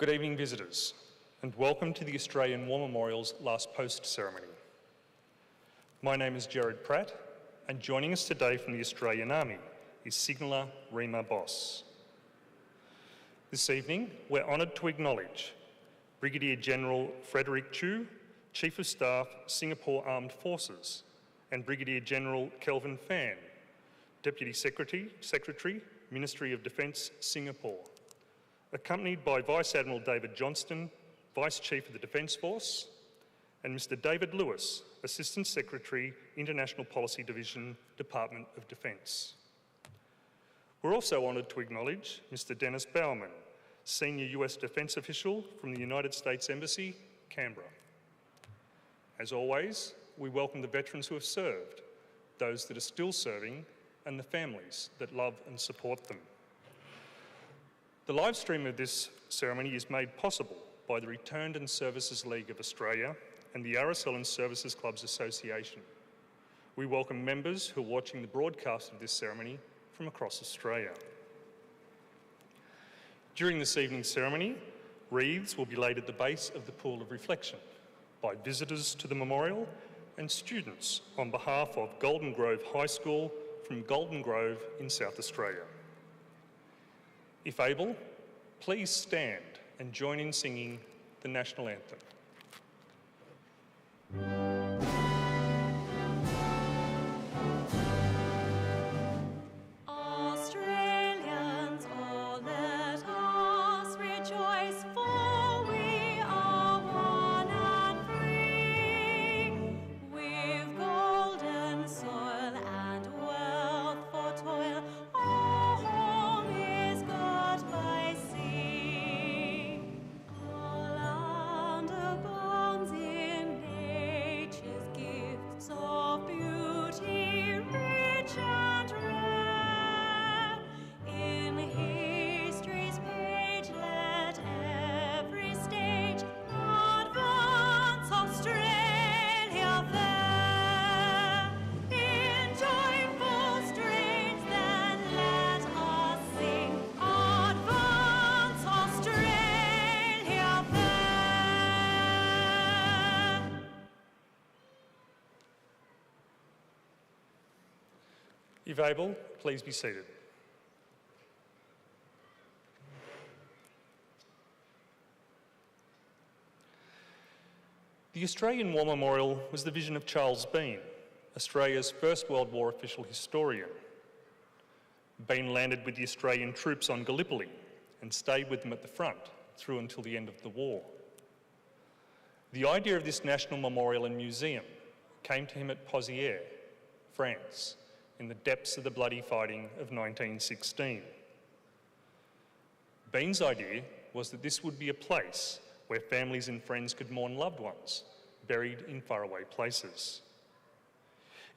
Good evening, visitors, and welcome to the Australian War Memorial's Last Post ceremony. My name is Gerard Pratt, and joining us today from the Australian Army is Signaller Rima Boss. This evening, we're honoured to acknowledge Brigadier General Frederick Chu, Chief of Staff, Singapore Armed Forces, and Brigadier General Kelvin Phan, Deputy Secretary, Ministry of Defence, Singapore, accompanied by Vice Admiral David Johnston, Vice Chief of the Defence Force, and Mr David Lewis, Assistant Secretary, International Policy Division, Department of Defence. We're also honoured to acknowledge Mr Dennis Bowerman, Senior US Defence Official from the United States Embassy, Canberra. As always, we welcome the veterans who have served, those that are still serving, and the families that love and support them. The live stream of this ceremony is made possible by the Returned and Services League of Australia and the RSL and Services Clubs Association. We welcome members who are watching the broadcast of this ceremony from across Australia. During this evening's ceremony, wreaths will be laid at the base of the Pool of Reflection by visitors to the memorial and students on behalf of Golden Grove High School from Golden Grove in South Australia. If able, please stand and join in singing the National Anthem. Australians, oh, let us rejoice, for we are one and free. We've golden soil and wealth for toil. Our home is got by sea. Our land abounds in nature's gifts of beauty, rich and rare. In history's page, let every stage advance Australia fair. In joyful strains, then let us sing, advance Australia fair. If able, please be seated. The Australian War Memorial was the vision of Charles Bean, Australia's First World War official historian. Bean landed with the Australian troops on Gallipoli and stayed with them at the front through until the end of the war. The idea of this national memorial and museum came to him at Pozières, France, in the depths of the bloody fighting of 1916. Bean's idea was that this would be a place where families and friends could mourn loved ones buried in faraway places.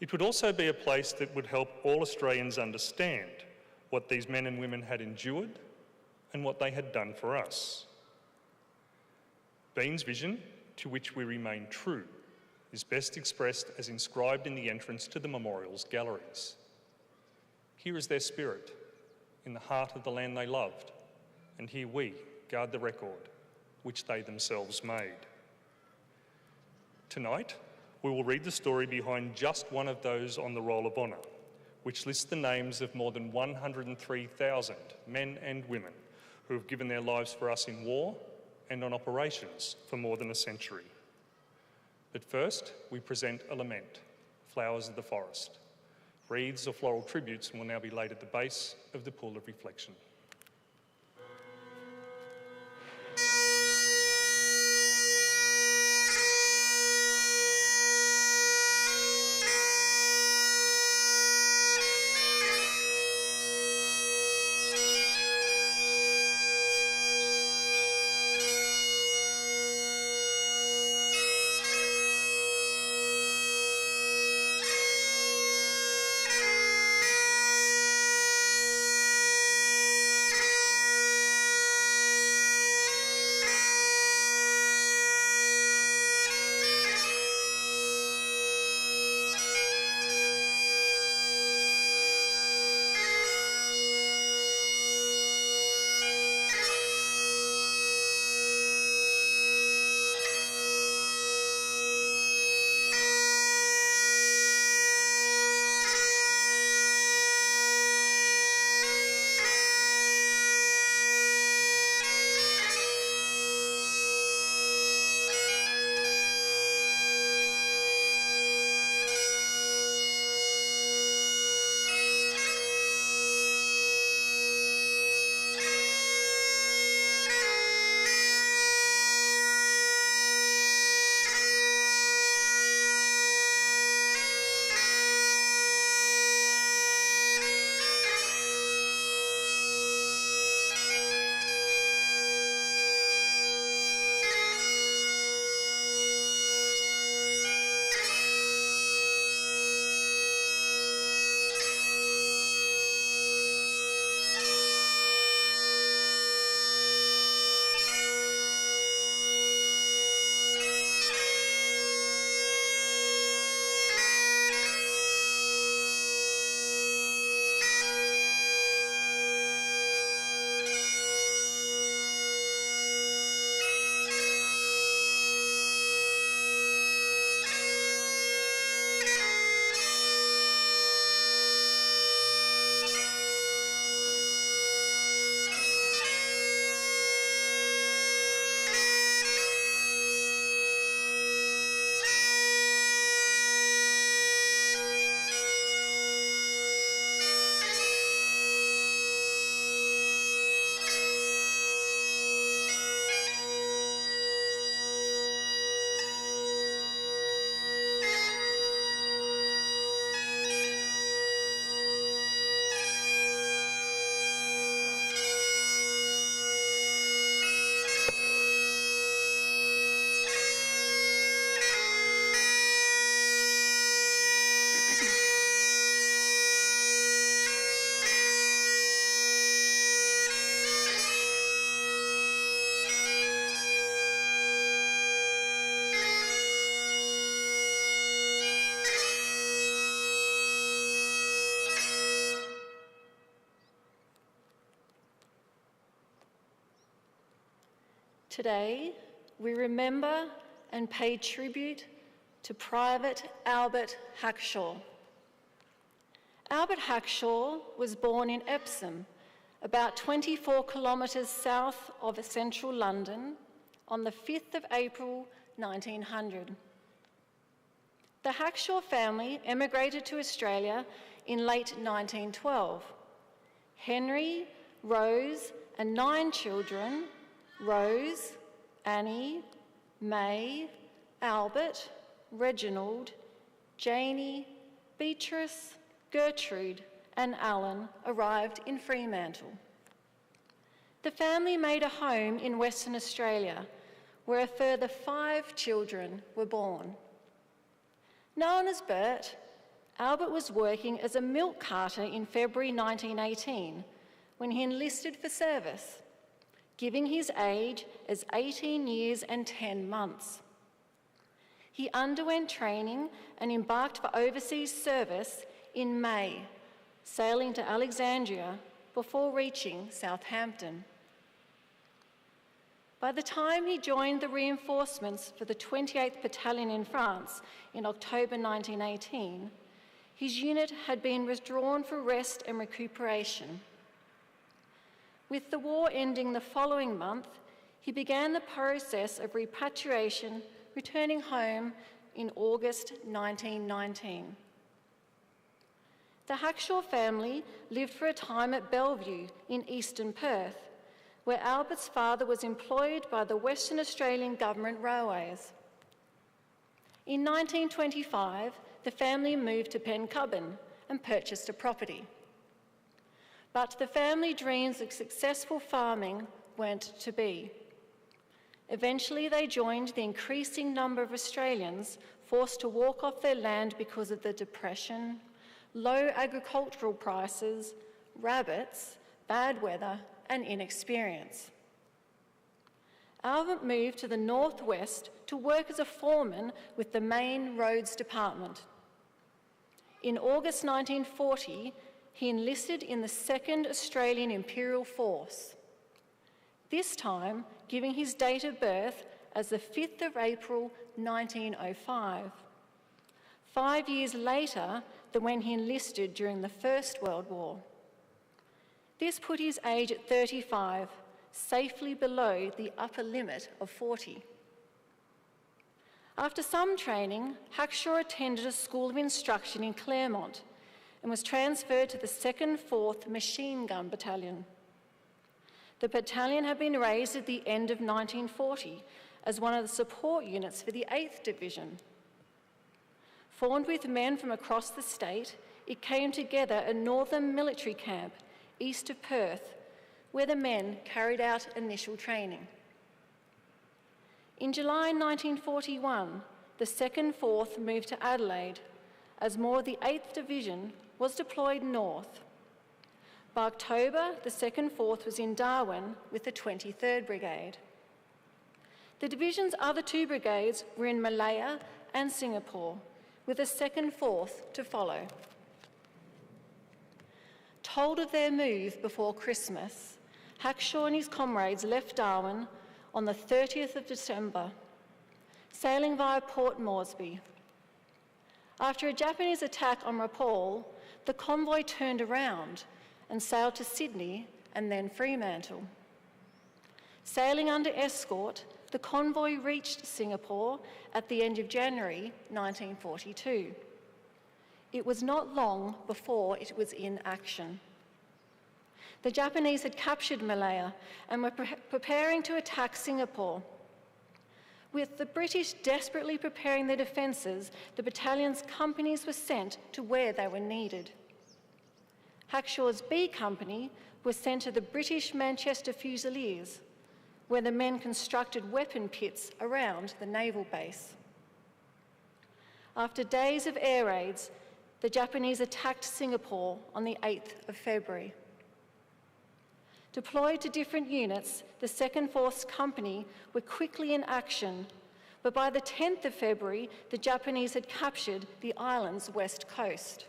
It would also be a place that would help all Australians understand what these men and women had endured and what they had done for us. Bean's vision, to which we remain true, is best expressed as inscribed in the entrance to the memorial's galleries. Here is their spirit, in the heart of the land they loved, and here we guard the record which they themselves made. Tonight, we will read the story behind just one of those on the Roll of Honour, which lists the names of more than 103,000 men and women who have given their lives for us in war and on operations for more than a century. But first, we present a lament, Flowers of the Forest. Wreaths or floral tributes will now be laid at the base of the Pool of Reflection. Today, we remember and pay tribute to Private Albert Hackshaw. Albert Hackshaw was born in Epsom, about 24 kilometres south of central London, on the 5th of April 1900. The Hackshaw family emigrated to Australia in late 1912. Henry, Rose, and 9 children, Rose, Annie, May, Albert, Reginald, Janie, Beatrice, Gertrude, and Alan arrived in Fremantle. The family made a home in Western Australia, where a further 5 children were born. Known as Bert, Albert was working as a milk carter in February 1918 when he enlisted for service, giving his age as 18 years and 10 months. He underwent training and embarked for overseas service in May, sailing to Alexandria before reaching Southampton. By the time he joined the reinforcements for the 28th Battalion in France in October 1918, his unit had been withdrawn for rest and recuperation. With the war ending the following month, he began the process of repatriation, returning home in August 1919. The Hackshaw family lived for a time at Bellevue in eastern Perth, where Albert's father was employed by the Western Australian Government Railways. In 1925, the family moved to Pencubbin and purchased a property. But the family dreams of successful farming weren't to be. Eventually, they joined the increasing number of Australians forced to walk off their land because of the Depression, low agricultural prices, rabbits, bad weather, and inexperience. Albert moved to the northwest to work as a foreman with the Main Roads Department. In August 1940, he enlisted in the 2nd Australian Imperial Force, this time giving his date of birth as the 5th of April 1905, 5 years later than when he enlisted during the First World War. This put his age at 35, safely below the upper limit of 40. After some training, Hackshaw attended a school of instruction in Claremont and was transferred to the 2nd 4th Machine Gun Battalion. The battalion had been raised at the end of 1940 as one of the support units for the 8th Division. Formed with men from across the state, it came together at a northern military camp east of Perth, where the men carried out initial training. In July 1941, the 2nd 4th moved to Adelaide, as more of the 8th Division was deployed north. By October, the 2nd 4th was in Darwin with the 23rd Brigade. The division's other 2 brigades were in Malaya and Singapore, with the 2nd 4th to follow. Told of their move before Christmas, Hackshaw and his comrades left Darwin on the 30th of December, sailing via Port Moresby. After a Japanese attack on Rapal, the convoy turned around and sailed to Sydney and then Fremantle. Sailing under escort, the convoy reached Singapore at the end of January 1942. It was not long before it was in action. The Japanese had captured Malaya and were preparing to attack Singapore. With the British desperately preparing their defences, the battalion's companies were sent to where they were needed. Hackshaw's B Company was sent to the British Manchester Fusiliers, where the men constructed weapon pits around the naval base. After days of air raids, the Japanese attacked Singapore on the 8th of February. Deployed to different units, the 2nd 4th Company were quickly in action, but by the 10th of February, the Japanese had captured the island's west coast.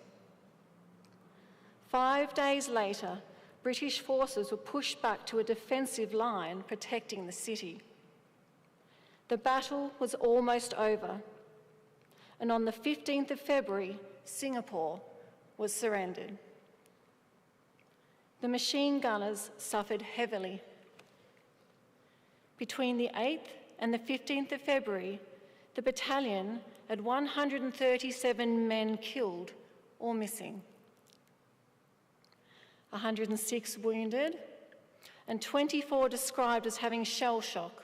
5 days later, British forces were pushed back to a defensive line protecting the city. The battle was almost over, and on the 15th of February, Singapore was surrendered. The machine gunners suffered heavily. Between the 8th and the 15th of February, the battalion had 137 men killed or missing, 106 wounded, and 24 described as having shell shock.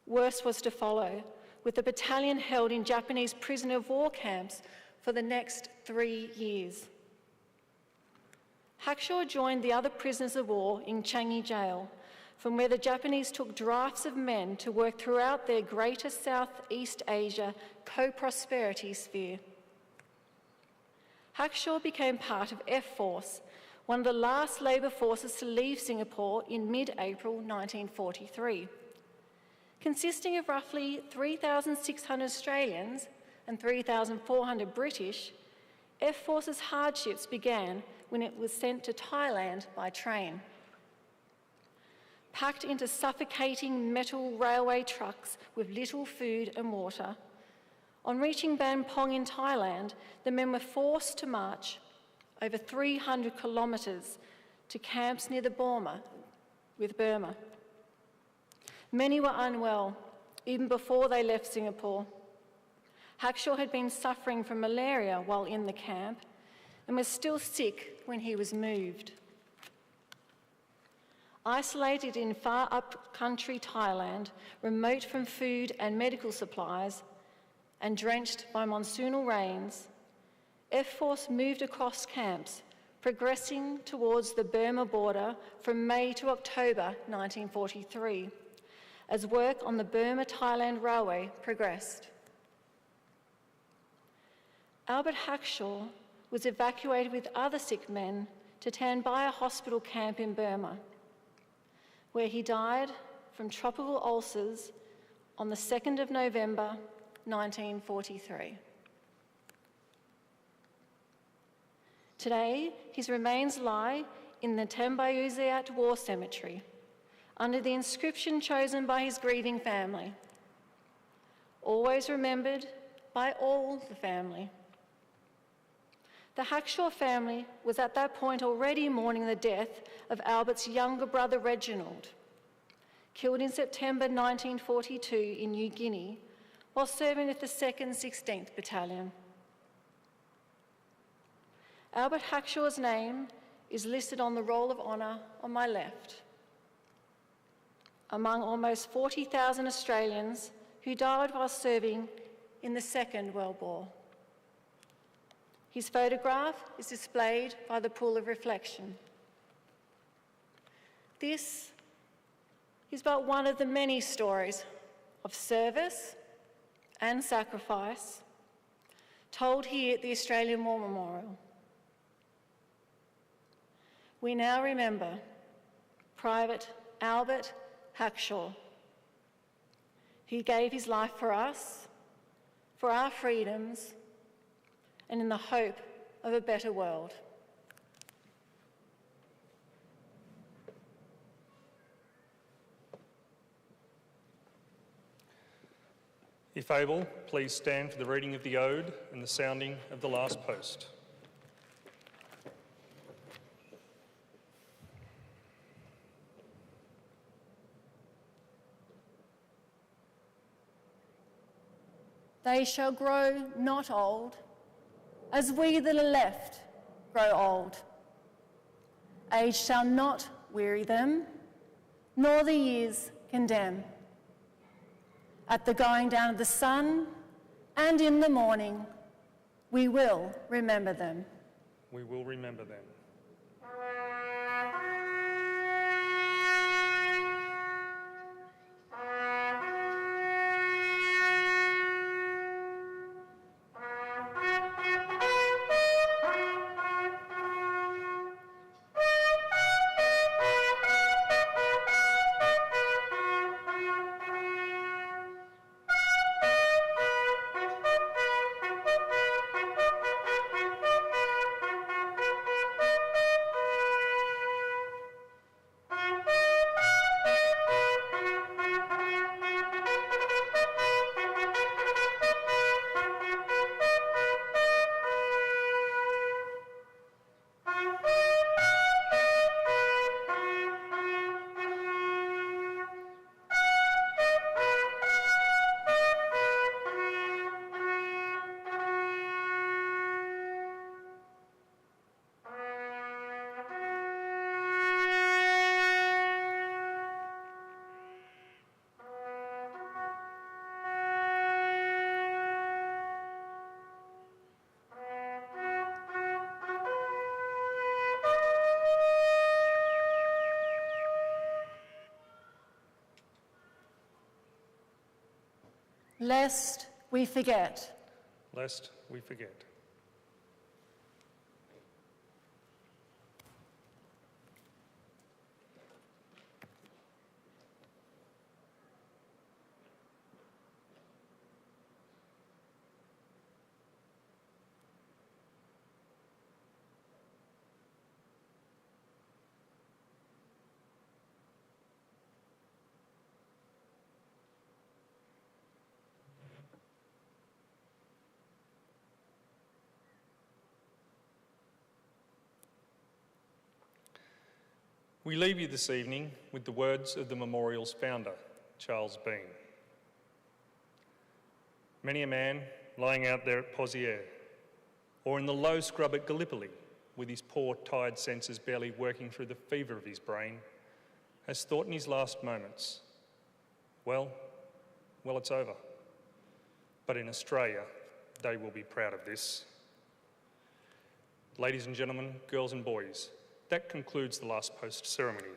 Worse was to follow, with the battalion held in Japanese prisoner of war camps for the next 3 years. Hackshaw joined the other prisoners of war in Changi Jail, from where the Japanese took drafts of men to work throughout their greater Southeast Asia co-prosperity sphere. Hackshaw became part of F Force, one of the last labour forces to leave Singapore in mid-April 1943. Consisting of roughly 3,600 Australians and 3,400 British, F Force's hardships began when it was sent to Thailand by train. Packed into suffocating metal railway trucks with little food and water, on reaching Bampong in Thailand, the men were forced to march over 300 kilometres to camps near the Burma. Many were unwell, even before they left Singapore. Hackshaw had been suffering from malaria while in the camp and was still sick when he was moved. Isolated in far up-country Thailand, remote from food and medical supplies, and drenched by monsoonal rains, F Force moved across camps, progressing towards the Burma border from May to October 1943, as work on the Burma-Thailand Railway progressed. Albert Hackshaw was evacuated with other sick men to Tanbaya Hospital camp in Burma, where he died from tropical ulcers on the 2nd of November 1943. Today, his remains lie in the Tambayuziat War Cemetery, under the inscription chosen by his grieving family, always remembered by all the family. The Hackshaw family was at that point already mourning the death of Albert's younger brother Reginald, killed in September 1942 in New Guinea while serving with the 2nd 16th Battalion. Albert Hackshaw's name is listed on the Roll of Honour on my left, among almost 40,000 Australians who died while serving in the Second World War. His photograph is displayed by the Pool of Reflection. This is but one of the many stories of service and sacrifice told here at the Australian War Memorial. We now remember Private Albert Hackshaw, who gave his life for us, for our freedoms, and in the hope of a better world. If able, please stand for the reading of the Ode and the sounding of the last post. They shall grow not old, as we that are left grow old. Age shall not weary them, nor the years condemn. At the going down of the sun and in the morning, we will remember them. We will remember them. lest we forget. Lest we forget. We leave you this evening with the words of the memorial's founder, Charles Bean. Many a man lying out there at Pozières, or in the low scrub at Gallipoli, with his poor, tired senses barely working through the fever of his brain, has thought in his last moments, well, it's over. But in Australia, they will be proud of this. Ladies and gentlemen, girls and boys, that concludes the last post ceremony.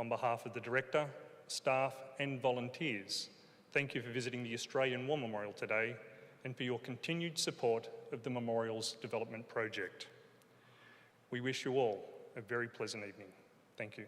On behalf of the Director, staff and volunteers, thank you for visiting the Australian War Memorial today and for your continued support of the Memorial's development project. We wish you all a very pleasant evening. Thank you.